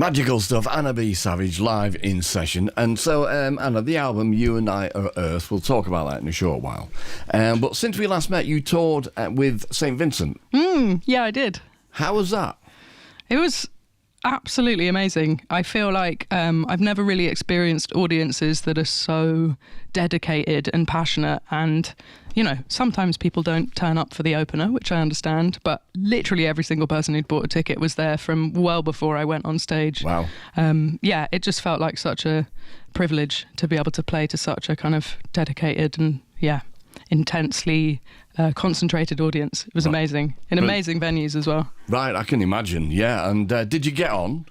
Magical stuff. Anna B. Savage live in session. And so, Anna, the album You and I Are Earth, we'll talk about that in a short while. But since we last met, you toured with St. Vincent. Yeah, I did. How was that? It was absolutely amazing. I feel like I've never really experienced audiences that are so dedicated and passionate, and sometimes people don't turn up for the opener, which I understand, but literally every single person who'd bought a ticket was there from well before I went on stage. Wow. Yeah, it just felt like such a privilege to be able to play to such a kind of dedicated and intensely concentrated audience. It was amazing, in amazing venues as well. Right, I can imagine. Yeah, and did you get on?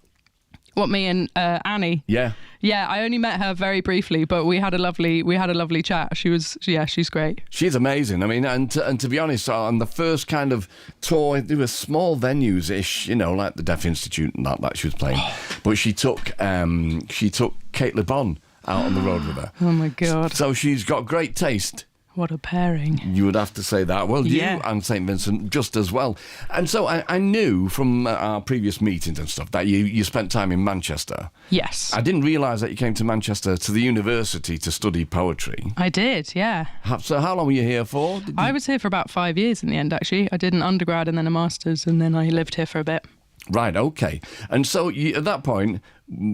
What, me and Annie? Yeah. Yeah, I only met her very briefly, but we had a lovely chat. She's great. She's amazing. I mean, and to be honest, on the first kind of tour, there were small venues-ish, like the Deaf Institute and that she was playing. But she took Kate Le Bon out on the road with her. Oh my God. So she's got great taste. What a pairing. You would have to say that. Well, you and St. Vincent just as well. And so I knew from our previous meetings and stuff that you spent time in Manchester. Yes. I didn't realise that you came to Manchester to the university to study poetry. I did, yeah. So how long were you here for? I was here for about 5 years in the end, actually. I did an undergrad and then a master's, and then I lived here for a bit. Right, okay. And so at that point,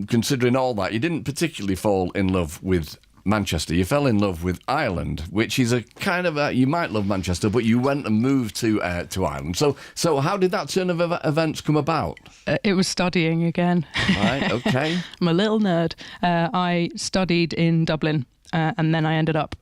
considering all that, you didn't particularly fall in love with Manchester. You fell in love with Ireland, which is a kind of you might love Manchester, but you went and moved to Ireland. So how did that turn of events come about? It was studying again. Right, okay. I'm a little nerd. I studied in Dublin, and then I ended up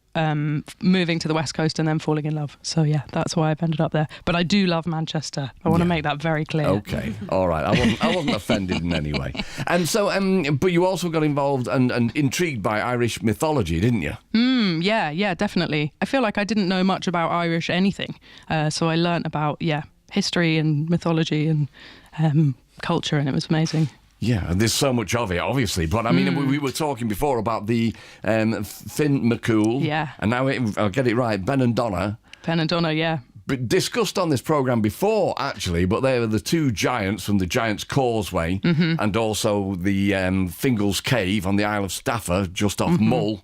moving to the West Coast and then falling in love. So yeah, that's why I've ended up there. But I do love Manchester. I want to make that very clear. Okay, all right. I wasn't offended in any way. And so, but you also got involved and intrigued by Irish mythology, didn't you? Yeah, definitely. I feel like I didn't know much about Irish anything. So I learnt about, history and mythology and culture, and it was amazing. Yeah, and there's so much of it, obviously. But I mean, we were talking before about the Finn McCool. Yeah. And now I'll get it right, Ben and Donna. Ben and Donna, yeah. Discussed on this programme before, actually, but they were the two giants from the Giant's Causeway and also the Fingal's Cave on the Isle of Stafford, just off Mull.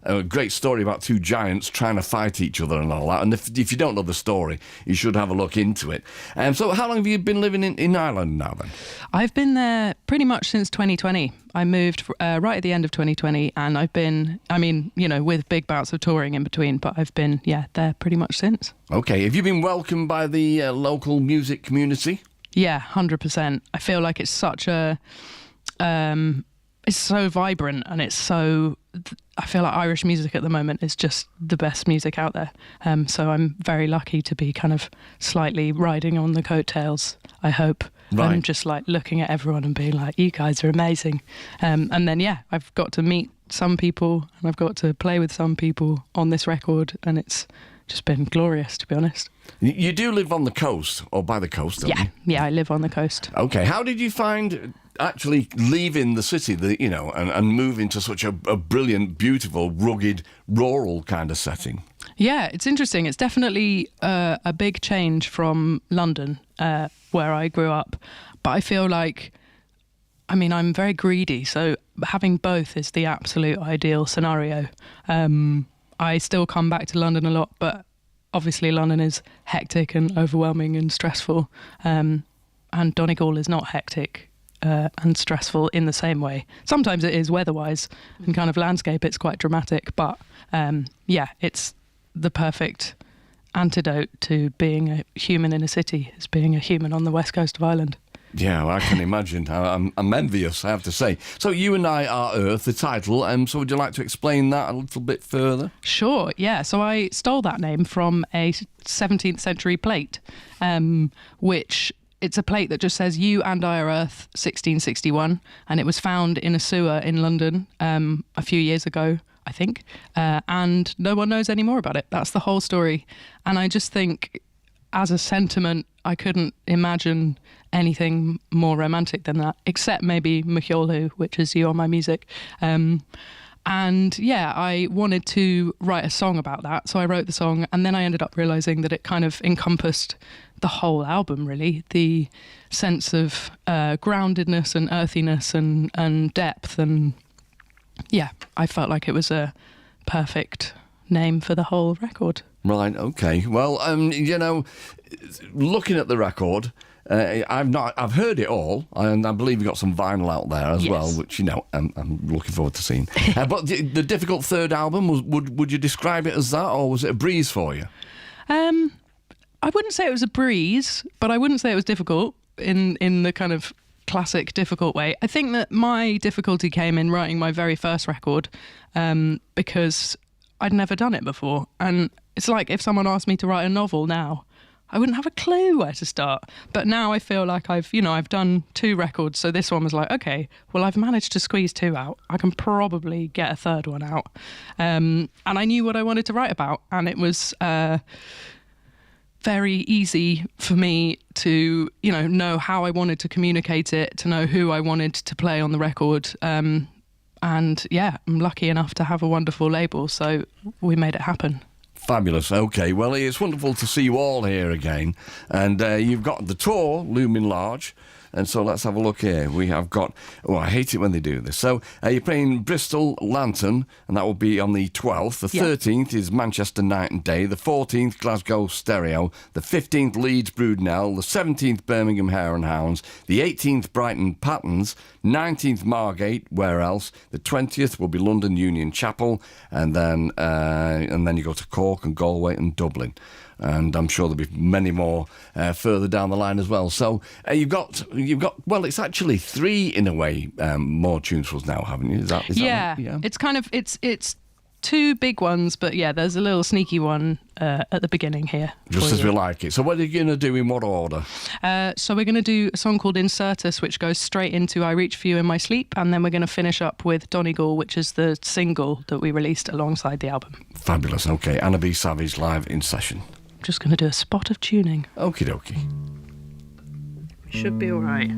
A great story about two giants trying to fight each other and all that. And if you don't know the story, you should have a look into it. So how long have you been living in Ireland now, then? I've been there pretty much since 2020. I moved right at the end of 2020, and I've been, with big bouts of touring in between, but I've been, there pretty much since. Okay. Have you been welcomed by the local music community? Yeah, 100%. I feel like it's such a... it's so vibrant, and it's so... I feel like Irish music at the moment is just the best music out there. So I'm very lucky to be kind of slightly riding on the coattails, I hope. Right. I'm just like looking at everyone and being like, you guys are amazing. And then, I've got to meet some people and I've got to play with some people on this record, and it's just been glorious, to be honest. You do live on the coast, or by the coast, don't you? Yeah, I live on the coast. Okay, how did you find actually leaving the city, and moving to such a brilliant, beautiful, rugged, rural kind of setting? Yeah, it's interesting. It's definitely a big change from London, where I grew up. But I feel like, I'm very greedy, so having both is the absolute ideal scenario. I still come back to London a lot, but obviously London is hectic and overwhelming and stressful. And Donegal is not hectic and stressful in the same way. Sometimes it is weather-wise and kind of landscape, it's quite dramatic, but it's the perfect antidote to being a human in a city, is being a human on the west coast of Ireland. Yeah, well, I can imagine. I'm envious, I have to say. So You and I Are Earth, the title. So would you like to explain that a little bit further? Sure, yeah. So I stole that name from a 17th century plate, which... It's a plate that just says You and I Are Earth 1661, and it was found in a sewer in London a few years ago, I think, and no one knows any more about it. That's the whole story. And I just think, as a sentiment, I couldn't imagine anything more romantic than that, except maybe Machiolhu, which is You on My Music. And yeah, I wanted to write a song about that. So I wrote the song, and then I ended up realising that it kind of encompassed the whole album, really. The sense of groundedness and earthiness and depth. And yeah, I felt like it was a perfect name for the whole record. Right, okay. Well, looking at the record, I've heard it all, and I believe you've got some vinyl out there as well, which I'm looking forward to seeing. But the difficult third album, would you describe it as that, or was it a breeze for you? I wouldn't say it was a breeze, but I wouldn't say it was difficult in the kind of classic difficult way. I think that my difficulty came in writing my very first record, because I'd never done it before, and it's like if someone asked me to write a novel now, I wouldn't have a clue where to start. But now I feel like I've done 2 records, so this one was like, okay, well, I've managed to squeeze 2 out. I can probably get a third one out. And I knew what I wanted to write about, and it was very easy for me to, know how I wanted to communicate it, to know who I wanted to play on the record. And yeah, I'm lucky enough to have a wonderful label, so we made it happen. Fabulous. Okay, well, it's wonderful to see you all here again. And you've got the tour looming large. And so let's have a look here. We have got... Oh, I hate it when they do this. So you're playing Bristol Lantern, and that will be on the 12th. The 13th is Manchester Night and Day. The 14th, Glasgow Stereo. The 15th, Leeds Broodnell. The 17th, Birmingham Hare and Hounds. The 18th, Brighton Patterns. 19th, Margate. Where else? The 20th will be London Union Chapel. And then you go to Cork and Galway and Dublin. And I'm sure there'll be many more further down the line as well. So you've got well, it's actually 3 in a way more tunes for us now, haven't you? Is that right? Yeah. It's kind of it's 2 big ones, but yeah, there's a little sneaky one at the beginning here. Just as we like it. So what are you going to do, in what order? So we're going to do a song called Insertus, which goes straight into I Reach For You in My Sleep, and then we're going to finish up with Donegal, which is the single that we released alongside the album. Fabulous. Okay, Anna B. Savage live in session. Just going to do a spot of tuning. Okie dokie. We should be all right.